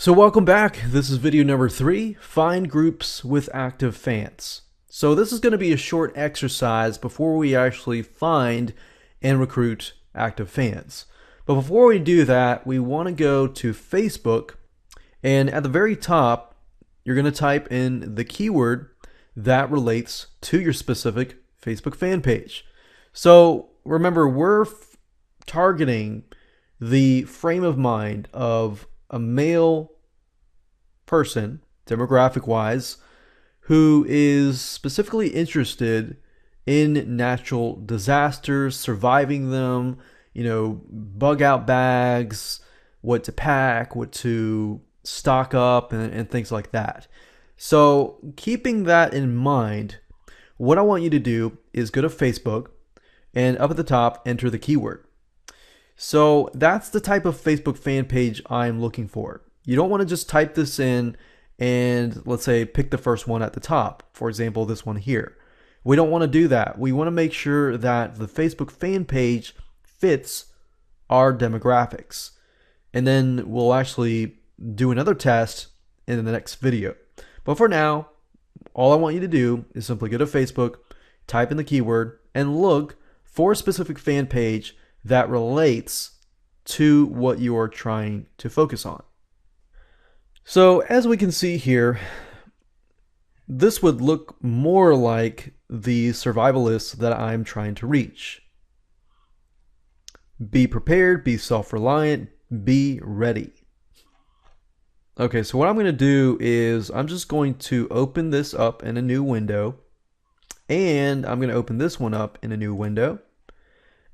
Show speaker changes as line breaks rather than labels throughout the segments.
So welcome back. This is video number 3, find groups with active fans. So this is going to be a short exercise before we actually find and recruit active fans. But before we do that, we want to go to Facebook, and at the very top, you're going to type in the keyword that relates to your specific Facebook fan page. So remember, we're targeting the frame of mind of a male person, demographic wise, who is specifically interested in natural disasters, surviving them, bug out bags, what to pack, what to stock up, and things like that. So keeping that in mind, what I want you to do is go to Facebook and up at the top, enter the keyword. So that's the type of Facebook fan page I'm looking for. You don't want to just type this in and, let's say, pick the first one at the top. For example, this one here. We don't want to do that. We want to make sure that the Facebook fan page fits our demographics. And then we'll actually do another test in the next video. But for now, all I want you to do is simply go to Facebook, type in the keyword, and look for a specific fan page that relates to what you are trying to focus on. So as we can see here, this would look more like the survivalists that I'm trying to reach. Be prepared, be self-reliant, be ready. Okay, so what I'm going to do is I'm just going to open this up in a new window, and I'm going to open this one up in a new window.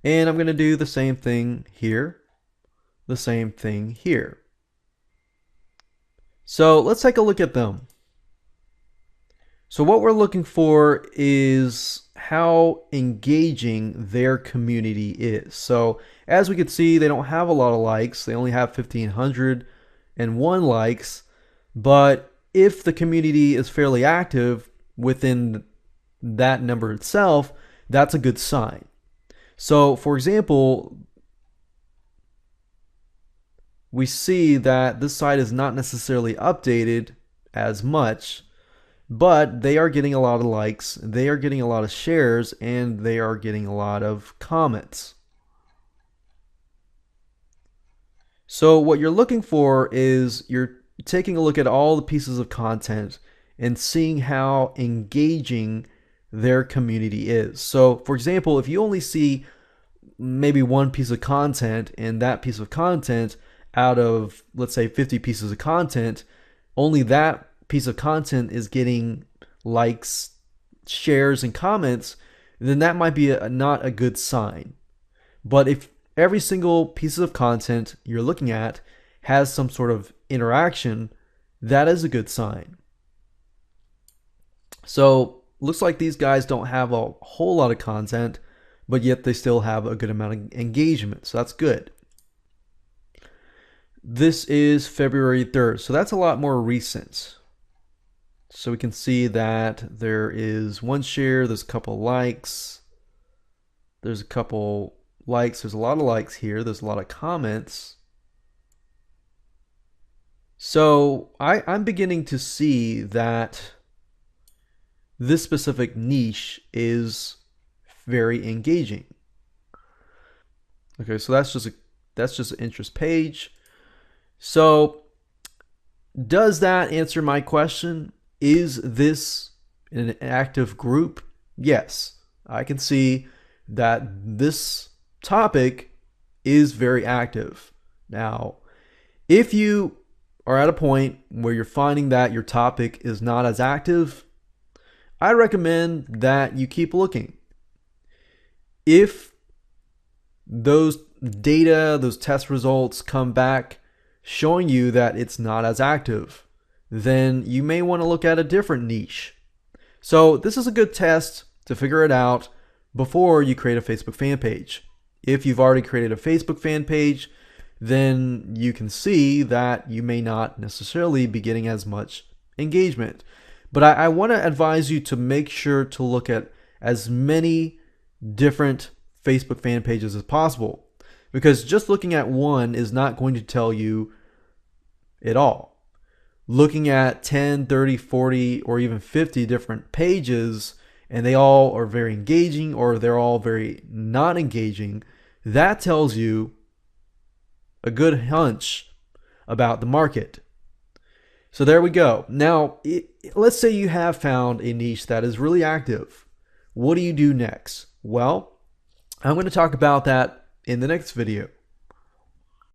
And I'm going to do the same thing here, the same thing here. So let's take a look at them. So what we're looking for is how engaging their community is. So as we can see, they don't have a lot of likes. They only have 1,501 likes. But if the community is fairly active within that number itself, that's a good sign. So, for example, we see that this site is not necessarily updated as much, but they are getting a lot of likes, they are getting a lot of shares, and they are getting a lot of comments. So what you're looking for is you're taking a look at all the pieces of content and seeing how engaging their community is. So for example, if you only see maybe one piece of content, and that piece of content out of, let's say, 50 pieces of content, only that piece of content is getting likes, shares, and comments, then that might be not a good sign. But if every single piece of content you're looking at has some sort of interaction, that is a good sign. So looks like these guys don't have a whole lot of content, but yet they still have a good amount of engagement. So that's good. This is February 3rd. So that's a lot more recent. So we can see that there is one share, there's a couple likes, there's a couple likes, there's a lot of likes here, there's a lot of comments. So I'm beginning to see that this specific niche is very engaging. Okay, so that's just an interest page. So does that answer my question? Is this an active group? Yes, I can see that this topic is very active. Now, if you are at a point where you're finding that your topic is not as active, I recommend that you keep looking. If those data, those test results come back showing you that it's not as active, then you may want to look at a different niche. So this is a good test to figure it out before you create a Facebook fan page. If you've already created a Facebook fan page, then you can see that you may not necessarily be getting as much engagement. But I want to advise you to make sure to look at as many different Facebook fan pages as possible, because just looking at one is not going to tell you it all. looking at 10, 30, 40, or even 50 different pages, and they all are very engaging or they're all very not engaging, that tells you a good hunch about the market. So there we go. Now, let's say you have found a niche that is really active. What do you do next? Well, I'm going to talk about that in the next video.